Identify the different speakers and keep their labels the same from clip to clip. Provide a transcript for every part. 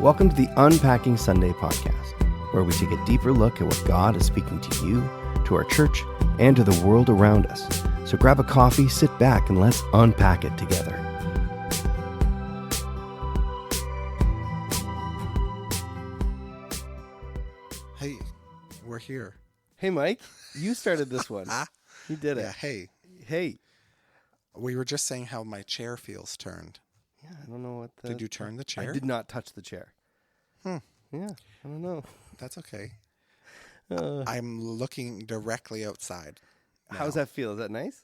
Speaker 1: Welcome to the Unpacking Sunday podcast, where we take a deeper look at what God is speaking to you, to our church, and to the world around us. So grab a coffee, sit back, and let's unpack it together.
Speaker 2: Hey, we're here.
Speaker 1: Hey, Mike, you started this one. You did it.
Speaker 2: Yeah, hey.
Speaker 1: Hey.
Speaker 2: We were just saying how my chair feels turned.
Speaker 1: Yeah, I don't know what the...
Speaker 2: Did you turn the chair?
Speaker 1: I did not touch the chair. Yeah, I don't know.
Speaker 2: That's okay. I'm looking directly outside now.
Speaker 1: How's that feel? Is that nice?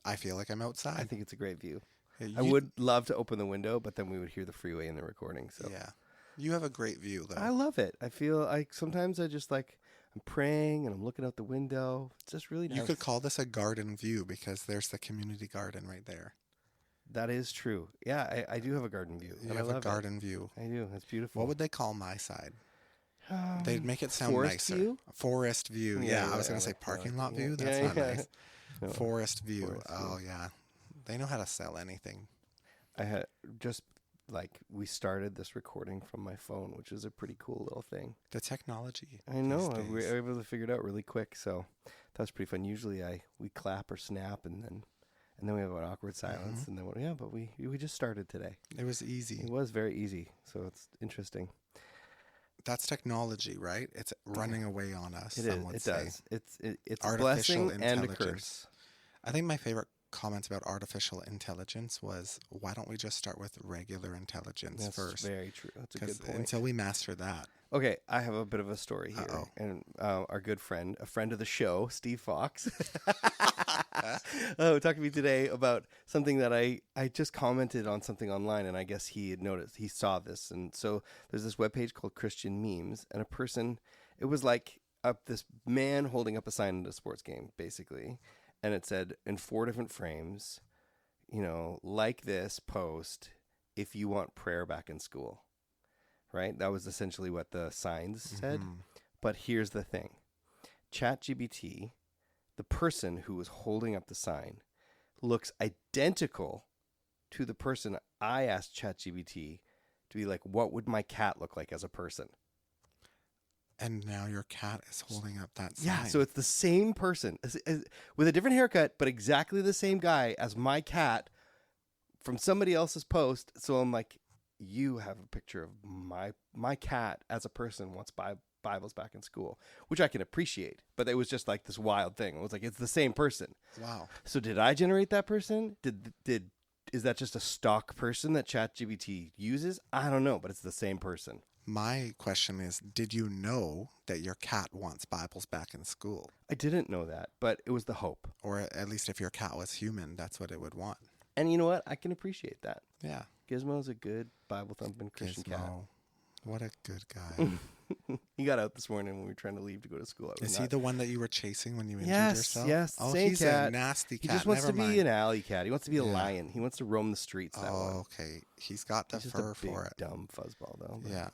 Speaker 2: I feel like I'm outside.
Speaker 1: I think it's a great view.
Speaker 2: Yeah,
Speaker 1: I would love to open the window, but then we would hear the freeway in the recording. So
Speaker 2: yeah. You have a great view, though.
Speaker 1: I love it. I feel like sometimes I just like, I'm praying and I'm looking out the window. It's just really nice.
Speaker 2: You could call this a garden view because there's the community garden right there.
Speaker 1: That is true. Yeah, I do have a garden view.
Speaker 2: You have a garden view.
Speaker 1: I do. That's beautiful.
Speaker 2: What would they call my side? They'd make it sound nicer.
Speaker 1: View?
Speaker 2: Forest view. Yeah, I was going to say parking lot view. That's not nice.
Speaker 1: No.
Speaker 2: Forest view.
Speaker 1: Forest
Speaker 2: Yeah. They know how to sell anything.
Speaker 1: I had just like we started this recording from my phone, which is a pretty cool little thing.
Speaker 2: The technology.
Speaker 1: I know. We were able to figure it out really quick. So that was pretty fun. Usually we clap or snap and then we have an awkward silence. And then, but we just started today.
Speaker 2: It was easy.
Speaker 1: It was very easy. So it's interesting.
Speaker 2: That's technology, right? It's running away on us.
Speaker 1: It is. It does. It's a
Speaker 2: artificial
Speaker 1: blessing and a curse.
Speaker 2: I think my favorite comments about artificial intelligence was, why don't we just start with regular intelligence first?
Speaker 1: That's very true. That's a good point.
Speaker 2: Until we master that.
Speaker 1: Okay, I have a bit of a story here.
Speaker 2: Uh-oh.
Speaker 1: And our good friend, a friend of the show, Steve Fox, talked to me today about something that I just commented on something online, and I guess he had noticed. He saw this. And so there's this webpage called Christian Memes, and it was like this man holding up a sign at a sports game, basically. And it said in 4 different frames, like this post if you want prayer back in school. Right? That was essentially what the signs said. But here's the thing. ChatGPT, the person who was holding up the sign, looks identical to the person I asked ChatGPT to be like, what would my cat look like as a person?
Speaker 2: And now your cat is holding up that sign.
Speaker 1: Yeah, so it's the same person with a different haircut, but exactly the same guy as my cat from somebody else's post. So I'm like, you have a picture of my cat as a person wants Bibles back in school, which I can appreciate. But it was just like this wild thing. It was like, it's the same person.
Speaker 2: Wow.
Speaker 1: So did I generate that person? Is that just a stock person that ChatGPT uses? I don't know, but it's the same person.
Speaker 2: My question is, did you know that your cat wants Bibles back in school?
Speaker 1: I didn't know that, but it was the hope.
Speaker 2: Or at least if your cat was human, that's what it would want.
Speaker 1: And you know what? I can appreciate that.
Speaker 2: Yeah.
Speaker 1: Gizmo's a good Bible-thumping Christian cat.
Speaker 2: What a good guy.
Speaker 1: He got out this morning when we were trying to leave to go to school.
Speaker 2: Is he the one that you were chasing when you injured yourself?
Speaker 1: Yes,
Speaker 2: Oh,
Speaker 1: same
Speaker 2: he's
Speaker 1: cat.
Speaker 2: a nasty cat.
Speaker 1: He just wants to be an alley cat. He wants to be a lion. He wants to roam the streets.
Speaker 2: Okay. He's got the fur for it.
Speaker 1: Dumb fuzzball, though.
Speaker 2: Yeah.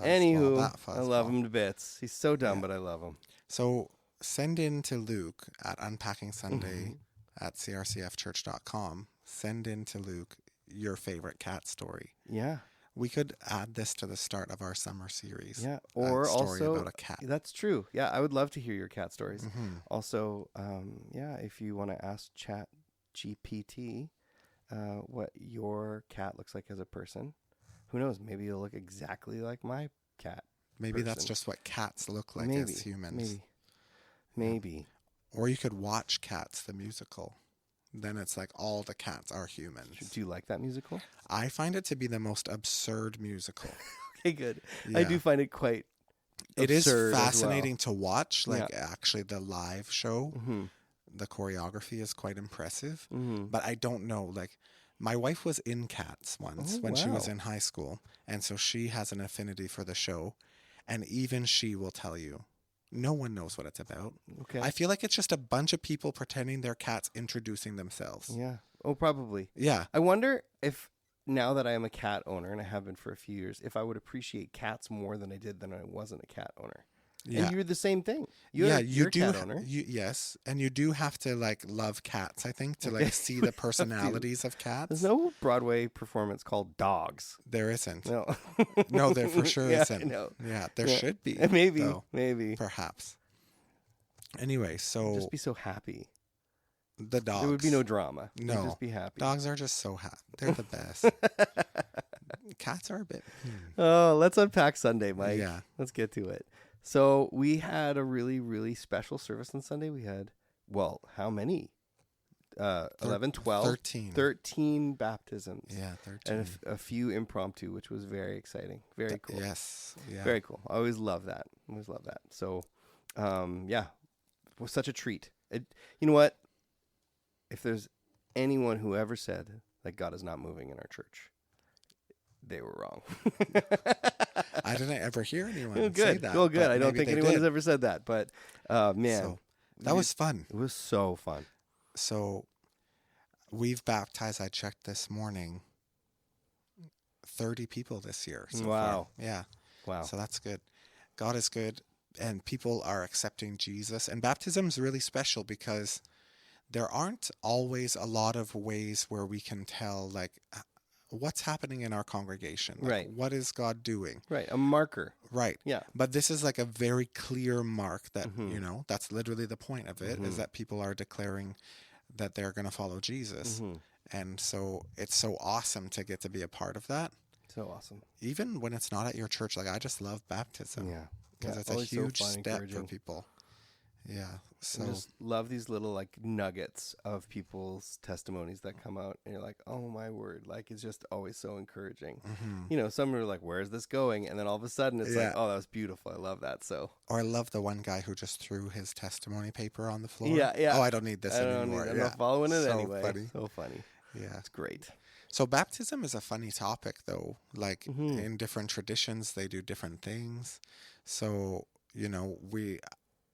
Speaker 1: Anywho, I love him to bits. He's so dumb, but I love him.
Speaker 2: So send in to Luke at Unpacking Sunday at crcfchurch.com. Send in to Luke your favorite cat story.
Speaker 1: Yeah.
Speaker 2: We could add this to the start of our summer series.
Speaker 1: Yeah, or
Speaker 2: a story
Speaker 1: also
Speaker 2: about a cat.
Speaker 1: That's true. Yeah, I would love to hear your cat stories. Also, if you want to ask ChatGPT what your cat looks like as a person, who knows? Maybe it'll look exactly like my cat.
Speaker 2: Maybe that's just what cats look like as humans.
Speaker 1: Maybe.
Speaker 2: Or you could watch Cats the musical. Then it's like all the cats are humans.
Speaker 1: Do you like that musical?
Speaker 2: I find it to be the most absurd musical.
Speaker 1: Okay, good.
Speaker 2: Yeah.
Speaker 1: I do find it quite
Speaker 2: It is
Speaker 1: absurd
Speaker 2: fascinating
Speaker 1: as well.
Speaker 2: to watch. Actually, the live show, the choreography is quite impressive. But I don't know. My wife was in Cats once when she was in high school. And so she has an affinity for the show. And even she will tell you, no one knows what it's about.
Speaker 1: Okay.
Speaker 2: I feel like it's just a bunch of people pretending they're cats introducing themselves.
Speaker 1: Yeah. Oh, probably.
Speaker 2: Yeah.
Speaker 1: I wonder if now that I am a cat owner, and I have been for a few years, if I would appreciate cats more than I did when I wasn't a cat owner. And you're the same thing.
Speaker 2: You're
Speaker 1: a cat owner.
Speaker 2: Yes, and you do have to like love cats, I think, to like see the personalities of cats.
Speaker 1: There's no Broadway performance called Dogs.
Speaker 2: There isn't.
Speaker 1: No.
Speaker 2: No, there for sure isn't.
Speaker 1: No.
Speaker 2: Yeah, there should be.
Speaker 1: Maybe.
Speaker 2: Though,
Speaker 1: maybe.
Speaker 2: Perhaps. Anyway, so...
Speaker 1: Just be so happy.
Speaker 2: The dogs.
Speaker 1: There would be no drama.
Speaker 2: No.
Speaker 1: You'd just be happy.
Speaker 2: Dogs are just so happy. They're the best. Cats are a bit...
Speaker 1: Oh, let's unpack Sunday, Mike.
Speaker 2: Yeah.
Speaker 1: Let's get to it. So we had a really, really special service on Sunday. We had, well, how many? 11, 12, 13 baptisms.
Speaker 2: Yeah, 13.
Speaker 1: And a few impromptu, which was very exciting. Very cool.
Speaker 2: Yes. Yeah.
Speaker 1: Very cool. I always love that. So, yeah, it was such a treat. You know what? If there's anyone who ever said that God is not moving in our church, they were wrong.
Speaker 2: I didn't ever hear anyone
Speaker 1: say
Speaker 2: that.
Speaker 1: Well, good. I don't think anyone has ever said that. But, man.
Speaker 2: So, that was fun.
Speaker 1: It was so fun.
Speaker 2: So, we've baptized, I checked this morning, 30 people this year. So
Speaker 1: wow.
Speaker 2: Far. Yeah.
Speaker 1: Wow.
Speaker 2: So that's good. God is good, and people are accepting Jesus. And baptism is really special because there aren't always a lot of ways where we can tell, like, what's happening in our congregation. Like,
Speaker 1: right.
Speaker 2: What is God doing?
Speaker 1: Right. A marker.
Speaker 2: Right.
Speaker 1: Yeah.
Speaker 2: But this is like a very clear mark that, that's literally the point of it, is that people are declaring that they're going to follow Jesus. And so it's so awesome to get to be a part of that.
Speaker 1: So awesome.
Speaker 2: Even when it's not at your church, like I just love baptism.
Speaker 1: Yeah.
Speaker 2: Because it's a huge step for people. Yeah. So
Speaker 1: I just love these little like nuggets of people's testimonies that come out, and you're like, oh my word, like it's just always so encouraging. Some are like, where's this going? And then all of a sudden it's like, oh, that was beautiful. I love that. So,
Speaker 2: or I love the one guy who just threw his testimony paper on the floor.
Speaker 1: Yeah.
Speaker 2: Oh, I don't need this anymore.
Speaker 1: I'm not following it
Speaker 2: so
Speaker 1: anyway.
Speaker 2: Funny.
Speaker 1: So funny.
Speaker 2: Yeah.
Speaker 1: It's great.
Speaker 2: So baptism is a funny topic though. Like in different traditions, they do different things. So, we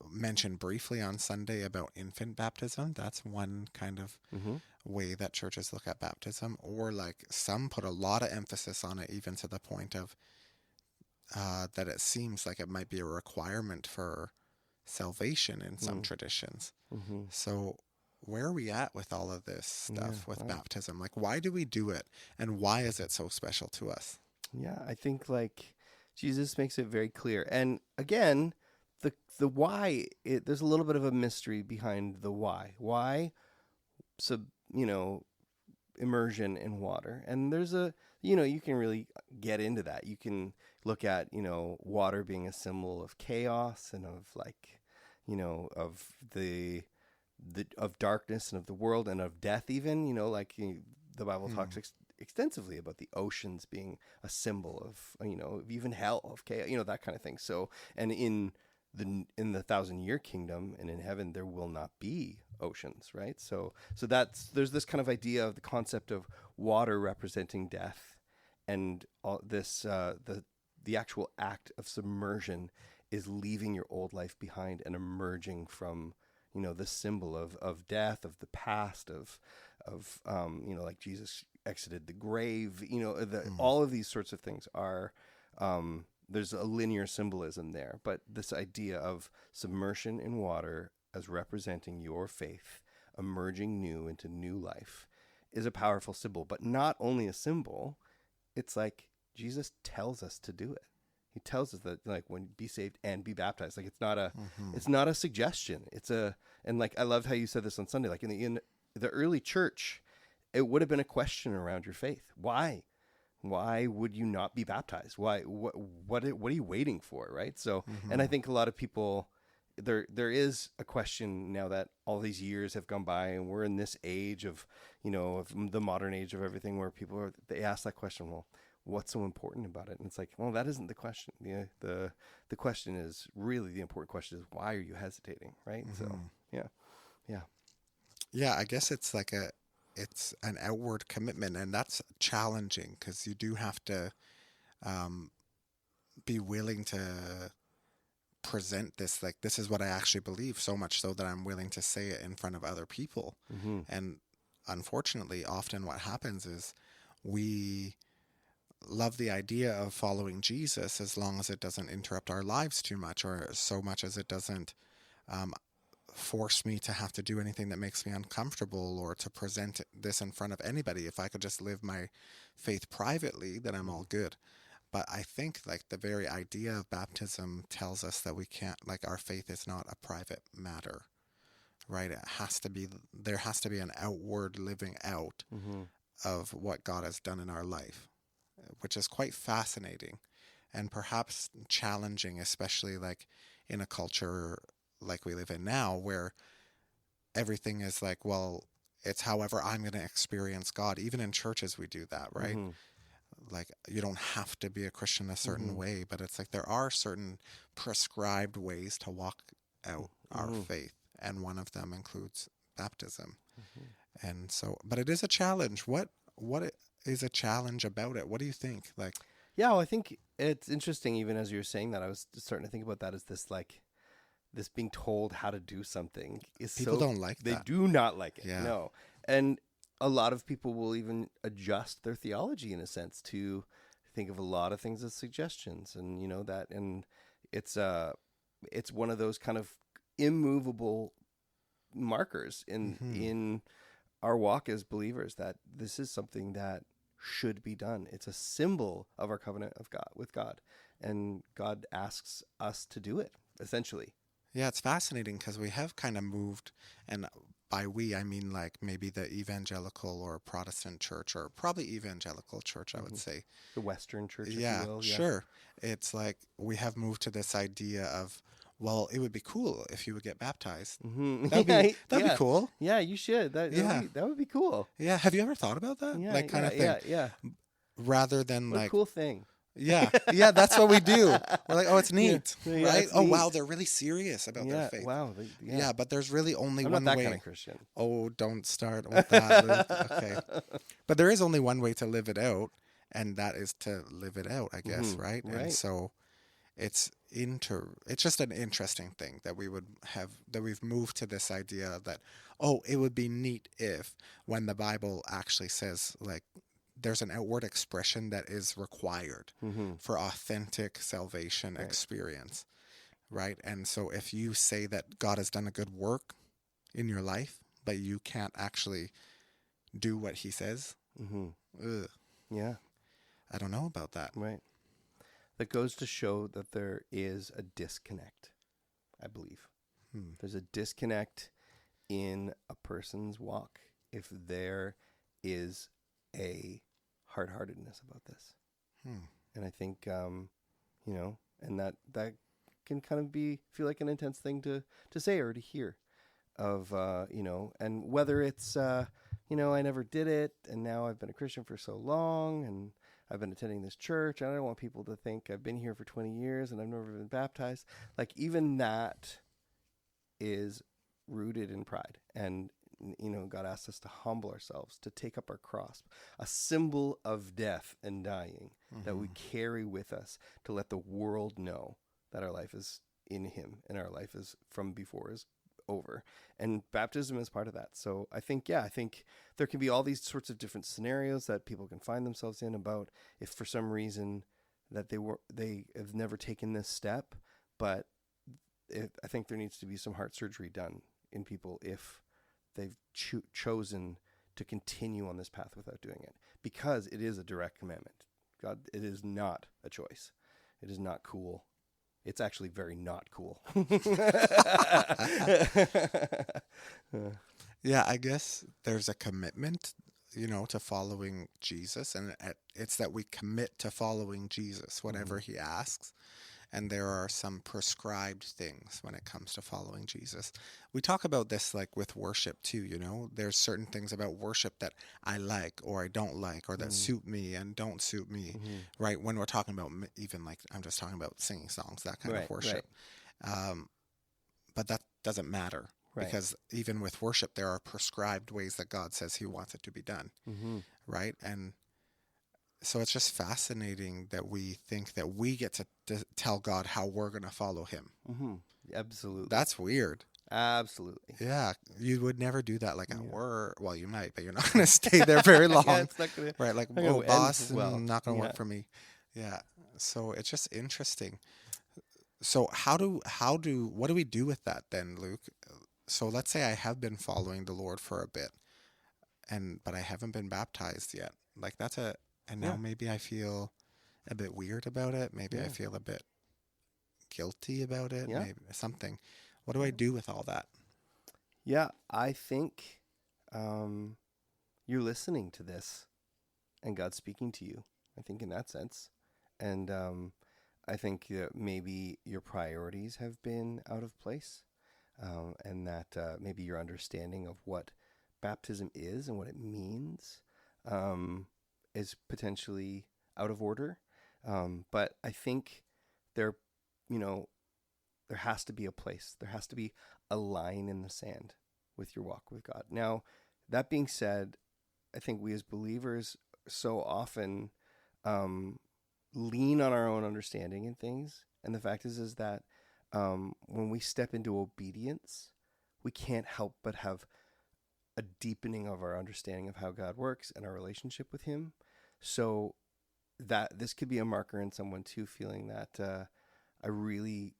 Speaker 2: mentioned briefly on Sunday about infant baptism. That's one kind of way that churches look at baptism, or like some put a lot of emphasis on it, even to the point of that it seems like it might be a requirement for salvation in some traditions. So where are we at with all of this stuff with baptism? Like, why do we do it, and why is it so special to us? Yeah,
Speaker 1: I think like Jesus makes it very clear. And again, the why, there's a little bit of a mystery behind the why. Why, immersion in water. And there's you can really get into that. You can look at, water being a symbol of chaos and of like, of of darkness and of the world and of death even, the Bible talks extensively about the oceans being a symbol of, even hell, of chaos, that kind of thing. So, and in the 1,000-year kingdom and in heaven, there will not be oceans, right? So there's this kind of idea of the concept of water representing death, and all this, the actual act of submersion is leaving your old life behind and emerging from, the symbol of death, of the past, of like Jesus exited the grave, all of these sorts of things are, there's a linear symbolism there, but this idea of submersion in water as representing your faith, emerging new into new life, is a powerful symbol. But not only a symbol, it's like Jesus tells us to do it. He tells us that, like, when be saved and be baptized. Like, it's not a suggestion. And like, I loved how you said this on Sunday. Like in the early church, it would have been a question around your faith. Why would you not be baptized? Why? What are you waiting for? Right. So, and I think a lot of people, there is a question now that all these years have gone by, and we're in this age of, of the modern age of everything, where they ask that question. Well, what's so important about it? And it's like, well, that isn't the question. The question is really, the important question is, why are you hesitating? Right. So,
Speaker 2: yeah. I guess it's like it's an outward commitment, and that's challenging because you do have to be willing to present this, like, this is what I actually believe, so much so that I'm willing to say it in front of other people. And unfortunately, often what happens is we love the idea of following Jesus as long as it doesn't interrupt our lives too much, or so much as it doesn't force me to have to do anything that makes me uncomfortable or to present this in front of anybody. If I could just live my faith privately, then I'm all good. But I think like the very idea of baptism tells us that we can't, like, our faith is not a private matter, right? There has to be an outward living out of what God has done in our life, which is quite fascinating and perhaps challenging, especially like in a culture like we live in now, where everything is like, well, it's however I'm going to experience God. Even in churches, we do that, right? Like, you don't have to be a Christian a certain way, but it's like there are certain prescribed ways to walk out our faith, and one of them includes baptism. And so, but it is a challenge. What is a challenge about it? What do you think? Like,
Speaker 1: yeah, well, I think it's interesting. Even as you were saying that, I was starting to think about that as this being told how to do something is
Speaker 2: people don't like
Speaker 1: they
Speaker 2: that.
Speaker 1: do not like it.
Speaker 2: Yeah.
Speaker 1: No. And a lot of people will even adjust their theology in a sense to think of a lot of things as suggestions, and that, and it's one of those kind of immovable markers in our walk as believers, that this is something that should be done. It's a symbol of our covenant of God with God, and God asks us to do it, essentially.
Speaker 2: Yeah, it's fascinating because we have kind of moved, and by we, I mean like maybe the evangelical or Protestant church, or probably evangelical church, I would say.
Speaker 1: The Western church, if
Speaker 2: Yeah,
Speaker 1: you will.
Speaker 2: sure. It's like we have moved to this idea of, well, it would be cool if you would get baptized. That'd be cool.
Speaker 1: Yeah, you should. That would be cool.
Speaker 2: Yeah, have you ever thought about that?
Speaker 1: Yeah,
Speaker 2: like kind of thing.
Speaker 1: Yeah.
Speaker 2: Rather than
Speaker 1: what
Speaker 2: like
Speaker 1: a cool thing.
Speaker 2: Yeah, that's what we do. We're like, oh, it's neat,
Speaker 1: Yeah,
Speaker 2: right?
Speaker 1: it's
Speaker 2: Oh,
Speaker 1: neat.
Speaker 2: wow, they're really serious about their faith.
Speaker 1: Wow.
Speaker 2: Yeah, but there's really only
Speaker 1: I'm
Speaker 2: one
Speaker 1: not that
Speaker 2: way.
Speaker 1: kind of Christian.
Speaker 2: Oh, don't start with that. Okay. But there is only one way to live it out, and that is to live it out, I guess, right? And so it's just an interesting thing that we've moved to this idea that, oh, it would be neat if, when the Bible actually says, like, there's an outward expression that is required for authentic salvation experience, right? And so if you say that God has done a good work in your life, but you can't actually do what he says,
Speaker 1: Yeah,
Speaker 2: I don't know about that.
Speaker 1: right. That goes to show that there is a disconnect, I believe. There's a disconnect in a person's walk if there is a hard-heartedness about this. And I think, and that can kind of feel like an intense thing to say or to hear of, and whether it's, I never did it, and now I've been a Christian for so long, and I've been attending this church, and I don't want people to think I've been here for 20 years and I've never been baptized. Like, even that is rooted in pride. And God asks us to humble ourselves, to take up our cross, a symbol of death and dying that we carry with us, to let the world know that our life is in him and our life is from before is over. And baptism is part of that. So I think there can be all these sorts of different scenarios that people can find themselves in about if for some reason that they have never taken this step, but I think there needs to be some heart surgery done in people if they've chosen to continue on this path without doing it, because it is a direct commandment. God, it is not a choice. It is not cool. It's actually very not cool.
Speaker 2: Yeah, I guess there's a commitment, to following Jesus, and it's that we commit to following Jesus, whatever he asks. And there are some prescribed things when it comes to following Jesus. We talk about this like with worship too, There's certain things about worship that I like or I don't like, or that suit me and don't suit me, right? When we're talking about, even like, I'm just talking about singing songs, that kind of worship. Right. But that doesn't matter, because even with worship, there are prescribed ways that God says he wants it to be done, right? And so it's just fascinating that we think that we get to tell God how we're going to follow him.
Speaker 1: Absolutely.
Speaker 2: That's weird.
Speaker 1: Absolutely.
Speaker 2: Yeah, you would never do that like at work. Well, you might, but you're not going to stay there very long.
Speaker 1: Yeah, it's not gonna.
Speaker 2: Right, like,
Speaker 1: Not
Speaker 2: oh,
Speaker 1: gonna end
Speaker 2: boss,
Speaker 1: well.
Speaker 2: not going to
Speaker 1: Yeah.
Speaker 2: work for me. Yeah. So it's just interesting. So what do we do with that then, Luke? So let's say I have been following the Lord for a bit, but I haven't been baptized yet. Like and now
Speaker 1: Yeah.
Speaker 2: maybe I feel a bit weird about it. Maybe I
Speaker 1: Yeah.
Speaker 2: feel a bit guilty about it.
Speaker 1: Yeah.
Speaker 2: Maybe something. What do I do with all that?
Speaker 1: Yeah, I think you're listening to this and God's speaking to you. I think in that sense. And I think that maybe your priorities have been out of place, and that maybe your understanding of what baptism is and what it means is potentially out of order. But I think there, there has to be a place. There has to be a line in the sand with your walk with God. Now, that being said, I think we as believers so often lean on our own understanding in things. And the fact is that when we step into obedience, we can't help but have a deepening of our understanding of how God works and our relationship with Him. So that this could be a marker in someone too, feeling that I really,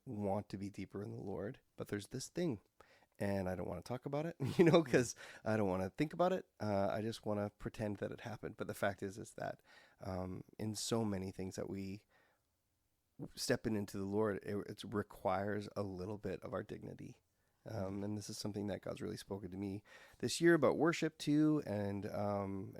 Speaker 1: want to be deeper in the Lord, but there's this thing and I don't want to talk about it, because I don't want to think about it. I just want to pretend that it happened. But the fact is that in so many things that we stepping into the Lord, it requires a little bit of our dignity. And this is something that God's really spoken to me this year about worship too, and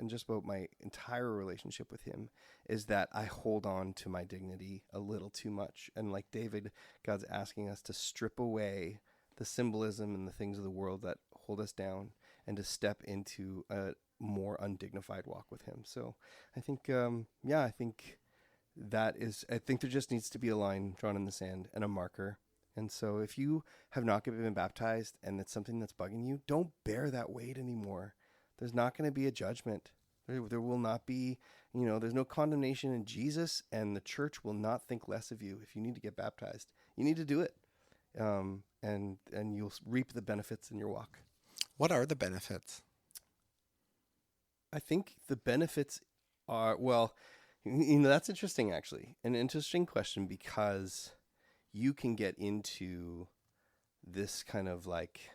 Speaker 1: just about my entire relationship with Him, is that I hold on to my dignity a little too much. And like David, God's asking us to strip away the symbolism and the things of the world that hold us down, and to step into a more undignified walk with Him. So I think, I think I think there just needs to be a line drawn in the sand and a marker. And so if you have not been baptized and it's something that's bugging you, don't bear that weight anymore. There's not going to be a judgment. There will not be, there's no condemnation in Jesus, and the church will not think less of you. If you need to get baptized, you need to do it. And you'll reap the benefits in your walk.
Speaker 2: What are the benefits?
Speaker 1: I think the benefits are, that's interesting, actually. An interesting question, because you can get into this kind of like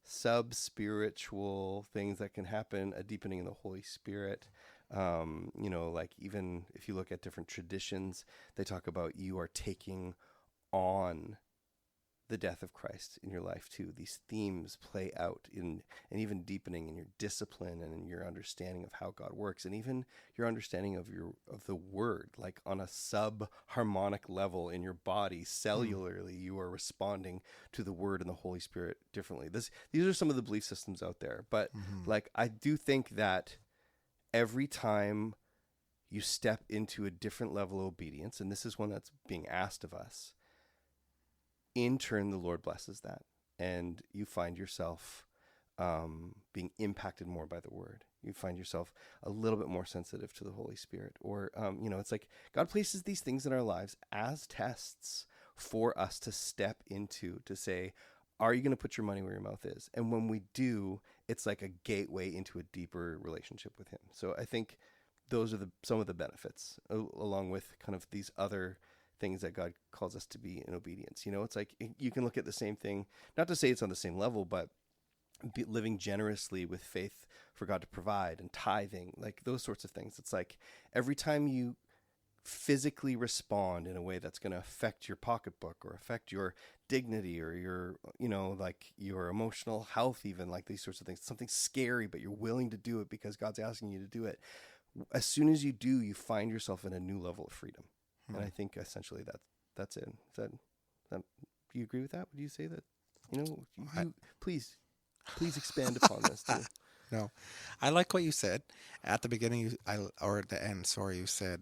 Speaker 1: sub-spiritual things that can happen, a deepening in the Holy Spirit. Like even if you look at different traditions, they talk about you are taking on the death of Christ in your life too. These themes play out and even deepening in your discipline and in your understanding of how God works, and even your understanding of the Word, like on a sub-harmonic level in your body, cellularly, you are responding to the Word and the Holy Spirit differently. These are some of the belief systems out there, but like I do think that every time you step into a different level of obedience, and this is one that's being asked of us, in turn, the Lord blesses that, and you find yourself being impacted more by the Word. You find yourself a little bit more sensitive to the Holy Spirit, or it's like God places these things in our lives as tests for us to step into, to say, are you going to put your money where your mouth is? And when we do, it's like a gateway into a deeper relationship with Him. So I think those are some of the benefits, along with kind of these other things that God calls us to be in obedience. It's like you can look at the same thing, not to say it's on the same level, but living generously with faith for God to provide, and tithing, like those sorts of things. It's like every time you physically respond in a way that's going to affect your pocketbook or affect your dignity or your, like your emotional health, even like these sorts of things, something scary, but you're willing to do it because God's asking you to do it. As soon as you do, you find yourself in a new level of freedom. And I think essentially that's it. Do you agree with that? Would you say that, please expand upon this too.
Speaker 2: No, I like what you said at the beginning, or at the end. Sorry, you said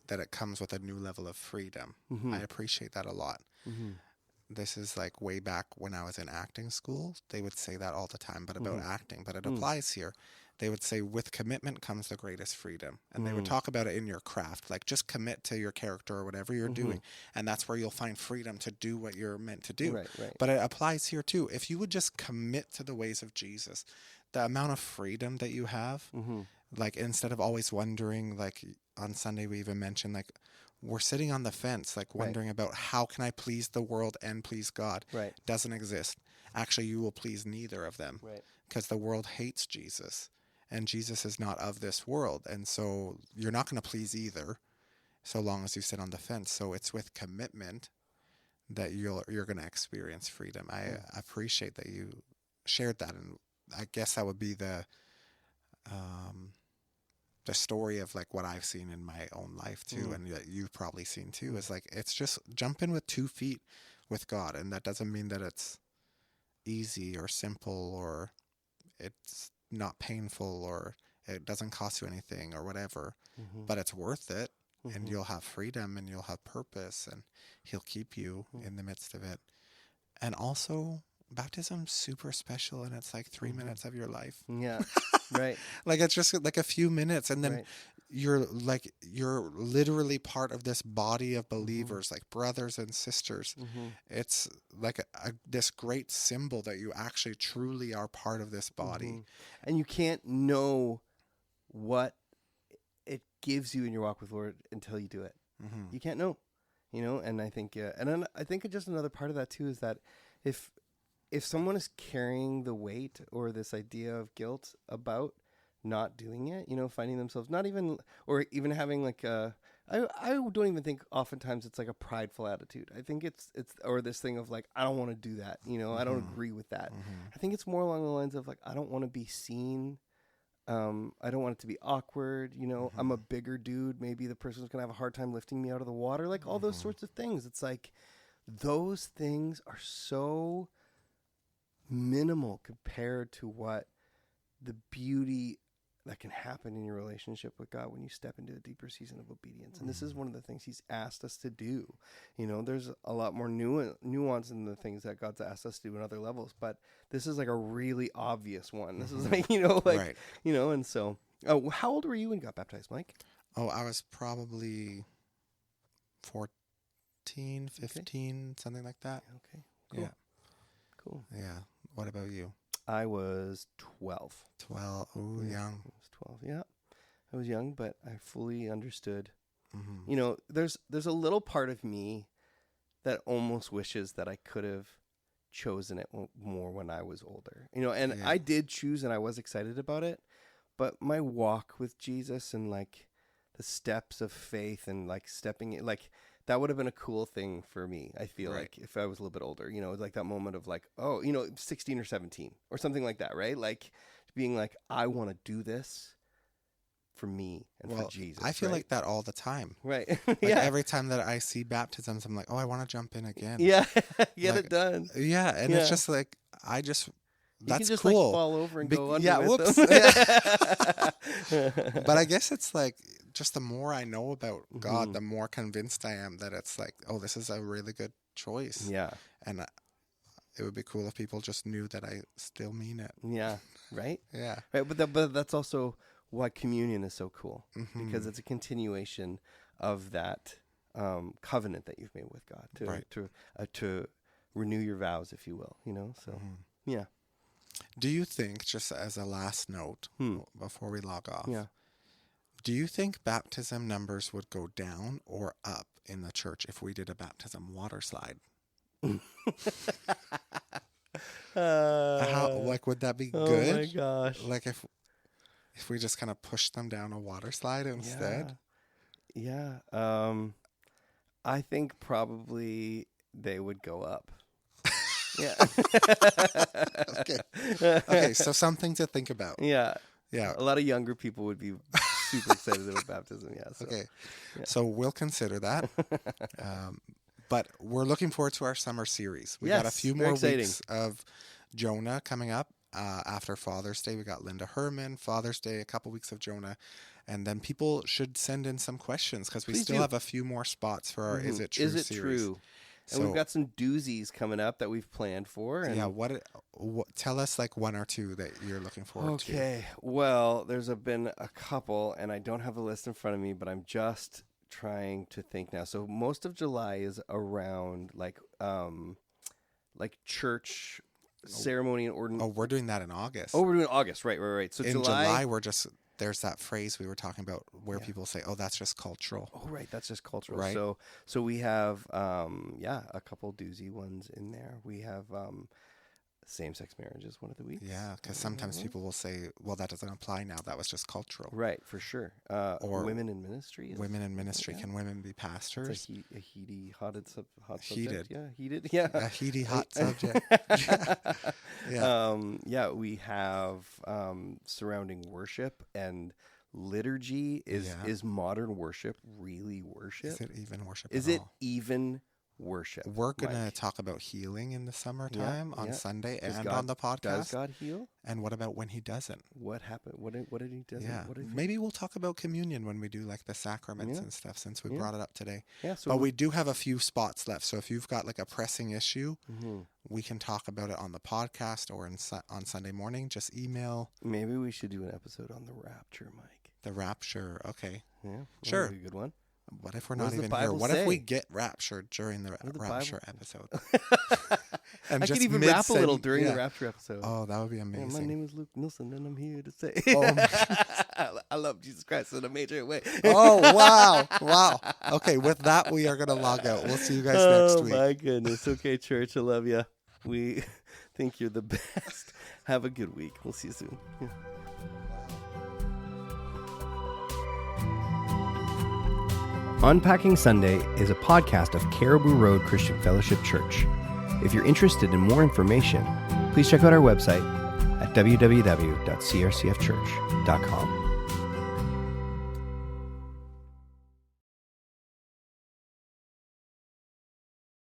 Speaker 2: that it comes with a new level of freedom. I appreciate that a lot. This is like way back when I was in acting school. They would say that all the time, but about acting. But it applies here they would say with commitment comes the greatest freedom. And they would talk about it in your craft, like just commit to your character or whatever you're doing. And that's where you'll find freedom to do what you're meant to do.
Speaker 1: Right.
Speaker 2: But it applies here too. If you would just commit to the ways of Jesus, the amount of freedom that you have, like instead of always wondering, like on Sunday we even mentioned, like we're sitting on the fence, like wondering about how can I please the world and please God?
Speaker 1: Right.
Speaker 2: Doesn't exist. Actually, you will please neither of them.
Speaker 1: Right.
Speaker 2: Because the world hates Jesus. And Jesus is not of this world. And so you're not going to please either so long as you sit on the fence. So it's with commitment that you're going to experience freedom. I appreciate that you shared that. And I guess that would be the story of like what I've seen in my own life too. And that you've probably seen too, is like, it's just jump in with 2 feet with God. And that doesn't mean that it's easy or simple or it's not painful or it doesn't cost you anything or whatever, but it's worth it, and you'll have freedom and you'll have purpose, and he'll keep you in the midst of it. And also baptism's super special, and it's like 3 minutes of your life.
Speaker 1: Yeah. Right.
Speaker 2: Like it's just like a few minutes, and then you're literally part of this body of believers, like brothers and sisters. It's like this great symbol that you actually truly are part of this body.
Speaker 1: And you can't know what it gives you in your walk with the Lord until you do it. You can't know, and I think, and then I think just another part of that too is that if someone is carrying the weight or this idea of guilt about not doing it, finding themselves not even, or even having like I don't even think oftentimes it's like a prideful attitude. I think it's or this thing of like, I don't want to do that. I don't agree with that. I think it's more along the lines of like, I don't want to be seen. I don't want it to be awkward. I'm a bigger dude. Maybe the person's going to have a hard time lifting me out of the water. Like all those sorts of things. It's like those things are so minimal compared to what the beauty that can happen in your relationship with God when you step into a deeper season of obedience. And this is one of the things he's asked us to do. There's a lot more nuance in the things that God's asked us to do in other levels, but this is like a really obvious one. This is like,
Speaker 2: Right.
Speaker 1: And so, how old were you when you got baptized, Mike?
Speaker 2: Oh, I was probably 14, 15, something like that.
Speaker 1: Okay. Cool.
Speaker 2: Yeah.
Speaker 1: Cool.
Speaker 2: Yeah. What about you?
Speaker 1: I was 12.
Speaker 2: 12. Ooh, young.
Speaker 1: I was 12. Yeah. I was young, but I fully understood. There's a little part of me that almost wishes that I could have chosen it more when I was older. I did choose, and I was excited about it, but my walk with Jesus and like the steps of faith and like stepping in, like that would have been a cool thing for me. I feel like if I was a little bit older, like that moment of like, 16 or 17 or something like that, right? Like being like, I want to do this for me and for Jesus.
Speaker 2: I feel like that all the time.
Speaker 1: Right.
Speaker 2: Like every time that I see baptisms, I'm like, oh, I want to jump in again.
Speaker 1: Yeah. Get it done.
Speaker 2: Yeah. And it's just like, that's
Speaker 1: you can just
Speaker 2: cool.
Speaker 1: Like fall over and go under.
Speaker 2: Yeah.
Speaker 1: Whoops.
Speaker 2: But I guess it's like, just the more I know about God, the more convinced I am that it's like, oh, this is a really good choice.
Speaker 1: Yeah.
Speaker 2: And it would be cool if people just knew that I still mean it.
Speaker 1: Yeah. Right?
Speaker 2: Yeah.
Speaker 1: Right. But that's also why communion is so cool, because it's a continuation of that covenant that you've made with God to renew your vows, if you will, so yeah.
Speaker 2: Do you think, just as a last note before we log off, do you think baptism numbers would go down or up in the church if we did a baptism water slide? Would that be good?
Speaker 1: Oh my gosh.
Speaker 2: Like if we just kind of push them down a water slide instead?
Speaker 1: Yeah. I think probably they would go up. Yeah.
Speaker 2: Okay. So something to think about.
Speaker 1: Yeah.
Speaker 2: Yeah.
Speaker 1: A lot of younger people would be super excited about baptism. Yeah. So,
Speaker 2: okay. Yeah. So we'll consider that. But we're looking forward to our summer series. We got a few more weeks of Jonah coming up. After Father's Day, we got Linda Herman. Father's Day, a couple weeks of Jonah. And then people should send in some questions because we still have a few more spots for our Is It True series.
Speaker 1: True? And we've got some doozies coming up that we've planned for. And
Speaker 2: yeah, what tell us like one or two that you're looking forward to.
Speaker 1: Okay, well, there's been a couple, and I don't have a list in front of me, but I'm just trying to think now. So most of July is around like church ceremony and ordinance.
Speaker 2: Oh, we're doing that in August.
Speaker 1: Oh, we're doing August, right. So
Speaker 2: in July we're just, there's that phrase we were talking about where people say, "Oh, that's just cultural."
Speaker 1: Oh, right, that's just cultural.
Speaker 2: Right.
Speaker 1: So we have a couple doozy ones in there. We have same-sex marriage is one of the weeks.
Speaker 2: Yeah, because sometimes people will say, "Well, that doesn't apply now. That was just cultural."
Speaker 1: Right, for sure. Or women in ministry.
Speaker 2: Women in ministry. Can women be pastors?
Speaker 1: A heated, hot subject.
Speaker 2: Heated.
Speaker 1: Yeah, heated. Yeah.
Speaker 2: A heaty, hot subject.
Speaker 1: Yeah. We have surrounding worship and liturgy. Is modern worship really worship?
Speaker 2: Is it even worship?
Speaker 1: Is it even worship?
Speaker 2: We're going to talk about healing in the summertime on Sunday and on the podcast.
Speaker 1: Does God heal?
Speaker 2: And what about when he doesn't?
Speaker 1: What happened? What did he do?
Speaker 2: Yeah. Maybe we'll talk about communion when we do like the sacraments and stuff, since we brought it up today. Yeah. But we do have a few spots left. So if you've got like a pressing issue, we can talk about it on the podcast or on Sunday morning. Just email.
Speaker 1: Maybe we should do an episode on the rapture, Mike.
Speaker 2: The rapture. Okay.
Speaker 1: Yeah.
Speaker 2: Sure.
Speaker 1: That'd be a good one.
Speaker 2: What if we're not even here? What if we get raptured during the rapture episode?
Speaker 1: And I could even rap a little during the rapture episode.
Speaker 2: Oh, that would be amazing.
Speaker 1: Yeah, my name is Luke Nilsson, and I'm here to say I love Jesus Christ in a major way.
Speaker 2: Oh, wow. Okay, with that, we are going to log out. We'll see you guys next week.
Speaker 1: Oh, my goodness. Okay, church, I love you. We think you're the best. Have a good week. We'll see you soon. Yeah. Unpacking Sunday is a podcast of Cariboo Road Christian Fellowship Church. If you're interested in more information, please check out our website at www.crcfchurch.com.